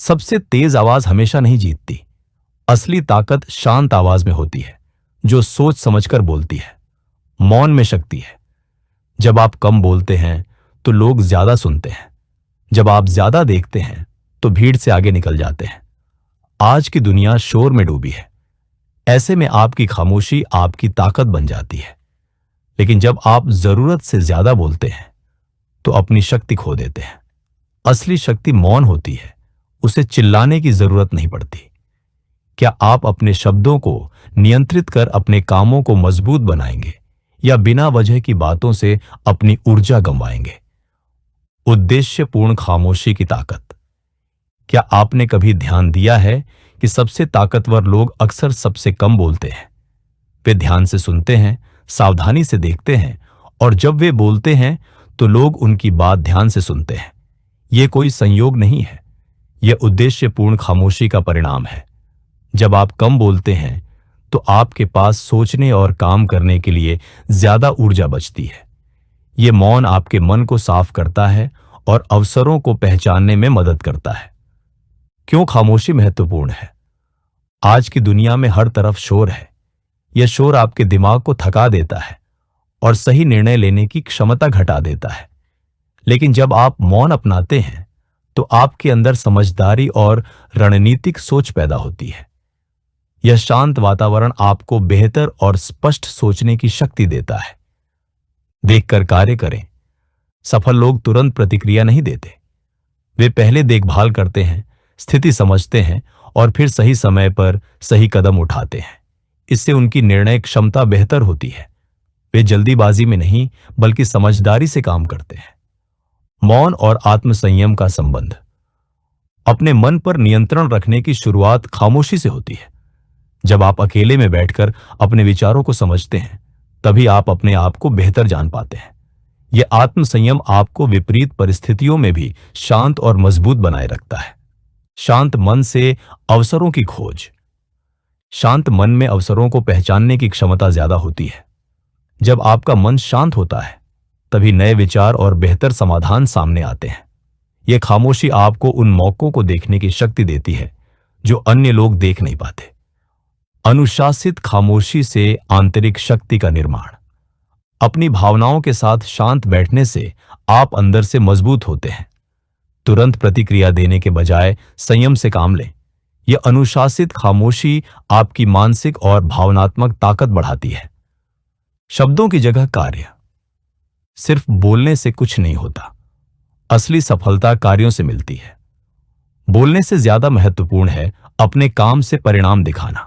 सबसे तेज आवाज हमेशा नहीं जीतती। असली ताकत शांत आवाज में होती है, जो सोच समझकर बोलती है। मौन में शक्ति है। जब आप कम बोलते हैं तो लोग ज्यादा सुनते हैं। जब आप ज्यादा देखते हैं तो भीड़ से आगे निकल जाते हैं। आज की दुनिया शोर में डूबी है। ऐसे में आपकी खामोशी आपकी ताकत बन जाती है। लेकिन जब आप जरूरत से ज्यादा बोलते हैं तो अपनी शक्ति खो देते हैं। असली शक्ति मौन होती है। उसे चिल्लाने की जरूरत नहीं पड़ती। क्या आप अपने शब्दों को नियंत्रित कर अपने कामों को मजबूत बनाएंगे या बिना वजह की बातों से अपनी ऊर्जा गंवाएंगे? उद्देश्यपूर्ण खामोशी की ताकत। क्या आपने कभी ध्यान दिया है कि सबसे ताकतवर लोग अक्सर सबसे कम बोलते हैं? वे ध्यान से सुनते हैं, सावधानी से देखते हैं, और जब वे बोलते हैं तो लोग उनकी बात ध्यान से सुनते हैं। यह कोई संयोग नहीं है, यह उद्देश्यपूर्ण खामोशी का परिणाम है। जब आप कम बोलते हैं तो आपके पास सोचने और काम करने के लिए ज्यादा ऊर्जा बचती है। यह मौन आपके मन को साफ करता है और अवसरों को पहचानने में मदद करता है। क्यों खामोशी महत्वपूर्ण है? आज की दुनिया में हर तरफ शोर है। यह शोर आपके दिमाग को थका देता है और सही निर्णय लेने की क्षमता घटा देता है। लेकिन जब आप मौन अपनाते हैं तो आपके अंदर समझदारी और रणनीतिक सोच पैदा होती है। यह शांत वातावरण आपको बेहतर और स्पष्ट सोचने की शक्ति देता है। देखकर कार्य करें। सफल लोग तुरंत प्रतिक्रिया नहीं देते। वे पहले देखभाल करते हैं, स्थिति समझते हैं और फिर सही समय पर सही कदम उठाते हैं। इससे उनकी निर्णय क्षमता बेहतर होती है। वे जल्दीबाजी में नहीं बल्कि समझदारी से काम करते हैं। मौन और आत्मसंयम का संबंध। अपने मन पर नियंत्रण रखने की शुरुआत खामोशी से होती है। जब आप अकेले में बैठकर अपने विचारों को समझते हैं, तभी आप अपने आप को बेहतर जान पाते हैं। यह आत्मसंयम आपको विपरीत परिस्थितियों में भी शांत और मजबूत बनाए रखता है। शांत मन से अवसरों की खोज। शांत मन में अवसरों को पहचानने की क्षमता ज्यादा होती है। जब आपका मन शांत होता है, तभी नए विचार और बेहतर समाधान सामने आते हैं। यह खामोशी आपको उन मौकों को देखने की शक्ति देती है जो अन्य लोग देख नहीं पाते। अनुशासित खामोशी से आंतरिक शक्ति का निर्माण। अपनी भावनाओं के साथ शांत बैठने से आप अंदर से मजबूत होते हैं। तुरंत प्रतिक्रिया देने के बजाय संयम से काम लें। यह अनुशासित खामोशी आपकी मानसिक और भावनात्मक ताकत बढ़ाती है। शब्दों की जगह कार्य। सिर्फ बोलने से कुछ नहीं होता। असली सफलता कार्यों से मिलती है। बोलने से ज्यादा महत्वपूर्ण है अपने काम से परिणाम दिखाना।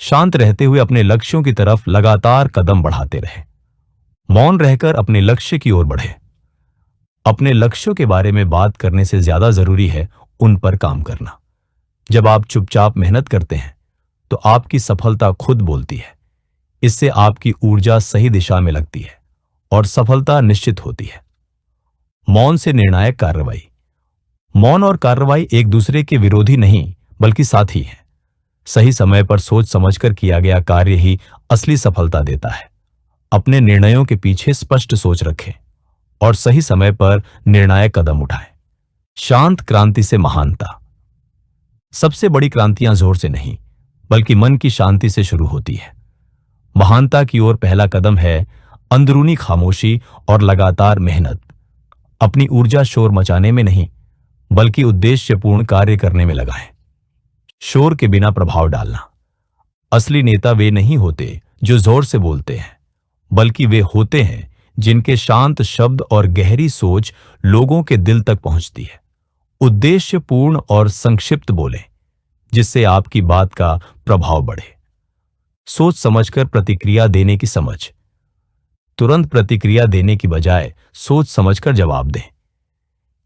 शांत रहते हुए अपने लक्ष्यों की तरफ लगातार कदम बढ़ाते रहें। मौन रहकर अपने लक्ष्य की ओर बढ़ें। अपने लक्ष्यों के बारे में बात करने से ज्यादा जरूरी है उन पर काम करना। जब आप चुपचाप मेहनत करते हैं तो आपकी सफलता खुद बोलती है। इससे आपकी ऊर्जा सही दिशा में लगती है और सफलता निश्चित होती है। मौन से निर्णायक कार्रवाई। मौन और कार्रवाई एक दूसरे के विरोधी नहीं बल्कि साथी हैं। सही समय पर सोच समझकर किया गया कार्य ही असली सफलता देता है। अपने निर्णयों के पीछे स्पष्ट सोच रखें और सही समय पर निर्णायक कदम उठाएं। शांत क्रांति से महानता। सबसे बड़ी क्रांतियां जोर से नहीं बल्कि मन की शांति से शुरू होती है। महानता की ओर पहला कदम है अंदरूनी खामोशी और लगातार मेहनत। अपनी ऊर्जा शोर मचाने में नहीं बल्कि उद्देश्यपूर्ण कार्य करने में लगाएं। शोर के बिना प्रभाव डालना। असली नेता वे नहीं होते जो जोर से बोलते हैं, बल्कि वे होते हैं जिनके शांत शब्द और गहरी सोच लोगों के दिल तक पहुंचती है। उद्देश्यपूर्ण और संक्षिप्त बोलें, जिससे आपकी बात का प्रभाव बढ़े। सोच समझकर प्रतिक्रिया देने की समझ। तुरंत प्रतिक्रिया देने की बजाय सोच समझकर जवाब दें।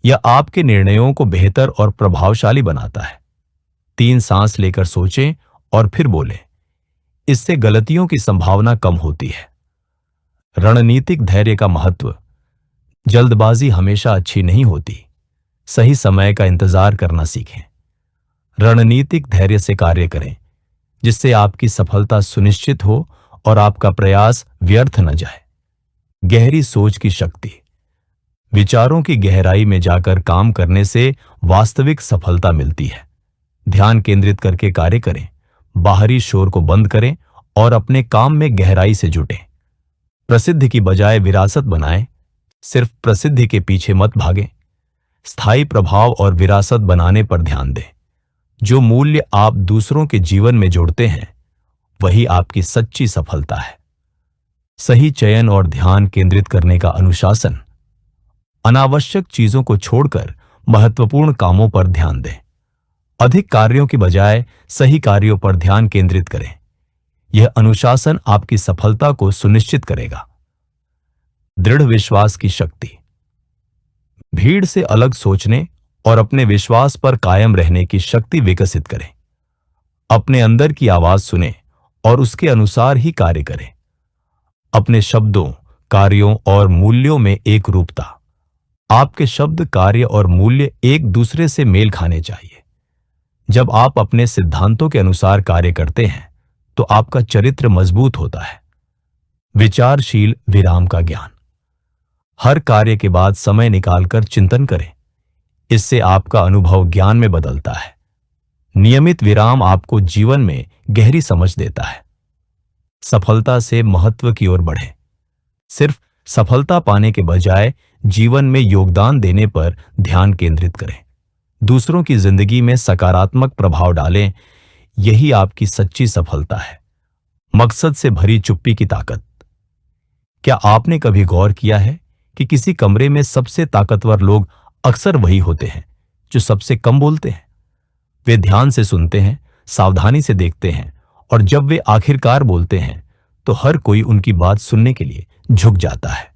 यह आपके निर्णयों को बेहतर और प्रभावशाली बनाता है। 3 सांस लेकर सोचें और फिर बोलें। इससे गलतियों की संभावना कम होती है। रणनीतिक धैर्य का महत्व। जल्दबाजी हमेशा अच्छी नहीं होती। सही समय का इंतजार करना सीखें। रणनीतिक धैर्य से कार्य करें, जिससे आपकी सफलता सुनिश्चित हो और आपका प्रयास व्यर्थ न जाए। गहरी सोच की शक्ति। विचारों की गहराई में जाकर काम करने से वास्तविक सफलता मिलती है। ध्यान केंद्रित करके कार्य करें, बाहरी शोर को बंद करें और अपने काम में गहराई से जुटें। प्रसिद्धि की बजाय विरासत बनाएं, सिर्फ प्रसिद्धि के पीछे मत भागें। स्थायी प्रभाव और विरासत बनाने पर ध्यान दें। जो मूल्य आप दूसरों के जीवन में जोड़ते हैं, वही आपकी सच्ची सफलता है। सही चयन और ध्यान केंद्रित करने का अनुशासन। अनावश्यक चीजों को छोड़कर महत्वपूर्ण कामों पर ध्यान दें। अधिक कार्यों की बजाय सही कार्यों पर ध्यान केंद्रित करें। यह अनुशासन आपकी सफलता को सुनिश्चित करेगा। दृढ़ विश्वास की शक्ति। भीड़ से अलग सोचने और अपने विश्वास पर कायम रहने की शक्ति विकसित करें। अपने अंदर की आवाज सुनें और उसके अनुसार ही कार्य करें। अपने शब्दों, कार्यों और मूल्यों में एक रूपता। आपके शब्द, कार्य और मूल्य एक दूसरे से मेल खाने चाहिए। जब आप अपने सिद्धांतों के अनुसार कार्य करते हैं तो आपका चरित्र मजबूत होता है। विचारशील विराम का ज्ञान। हर कार्य के बाद समय निकालकर चिंतन करें। इससे आपका अनुभव ज्ञान में बदलता है। नियमित विराम आपको जीवन में गहरी समझ देता है। सफलता से महत्व की ओर बढ़ें। सिर्फ सफलता पाने के बजाय जीवन में योगदान देने पर ध्यान केंद्रित करें। दूसरों की जिंदगी में सकारात्मक प्रभाव डालें। यही आपकी सच्ची सफलता है। मकसद से भरी चुप्पी की ताकत। क्या आपने कभी गौर किया है कि किसी कमरे में सबसे ताकतवर लोग अक्सर वही होते हैं जो सबसे कम बोलते हैं? वे ध्यान से सुनते हैं, सावधानी से देखते हैं और जब वे आखिरकार बोलते हैं तो हर कोई उनकी बात सुनने के लिए झुक जाता है।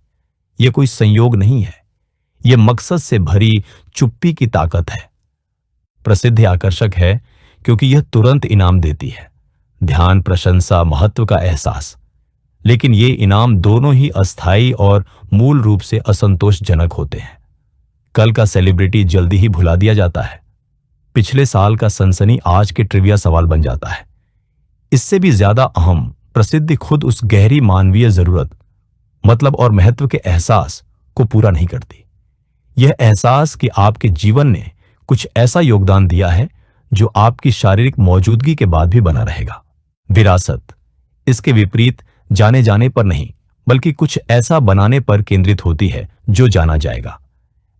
यह कोई संयोग नहीं है, यह मकसद से भरी चुप्पी की ताकत है। प्रसिद्धि आकर्षक है क्योंकि यह तुरंत इनाम देती है। ध्यान, प्रशंसा, महत्व का एहसास। लेकिन ये इनाम दोनों ही अस्थायी और मूल रूप से असंतोषजनक होते हैं। कल का सेलिब्रिटी जल्दी ही भुला दिया जाता है। पिछले साल का सनसनी आज के ट्रिविया सवाल बन जाता है। इससे भी ज्यादा अहम, प्रसिद्धि खुद उस गहरी मानवीय जरूरत, मतलब और महत्व के एहसास को पूरा नहीं करती। यह एहसास कि आपके जीवन ने कुछ ऐसा योगदान दिया है जो आपकी शारीरिक मौजूदगी के बाद भी बना रहेगा। विरासत, इसके विपरीत जाने जाने पर नहीं बल्कि कुछ ऐसा बनाने पर केंद्रित होती है जो जाना जाएगा।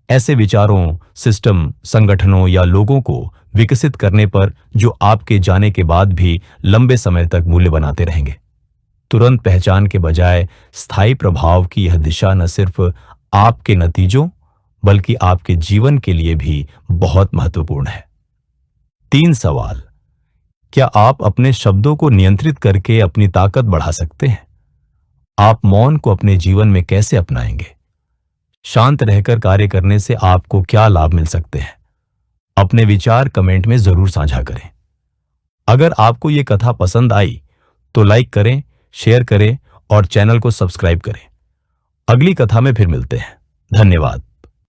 ऐसे विचारों, सिस्टम, संगठनों या लोगों को विकसित करने पर जो आपके जाने के बाद भी लंबे समय तक मूल्य बनाते रहेंगे। तुरंत पहचान के बजाय स्थायी प्रभाव की यह दिशा न सिर्फ आपके नतीजों बल्कि आपके जीवन के लिए भी बहुत महत्वपूर्ण है। 3 सवाल। क्या आप अपने शब्दों को नियंत्रित करके अपनी ताकत बढ़ा सकते हैं? आप मौन को अपने जीवन में कैसे अपनाएंगे? शांत रहकर कार्य करने से आपको क्या लाभ मिल सकते हैं? अपने विचार कमेंट में जरूर साझा करें। अगर आपको ये कथा पसंद आई तो लाइक करें, शेयर करें और चैनल को सब्सक्राइब करें। अगली कथा में फिर मिलते हैं। धन्यवाद।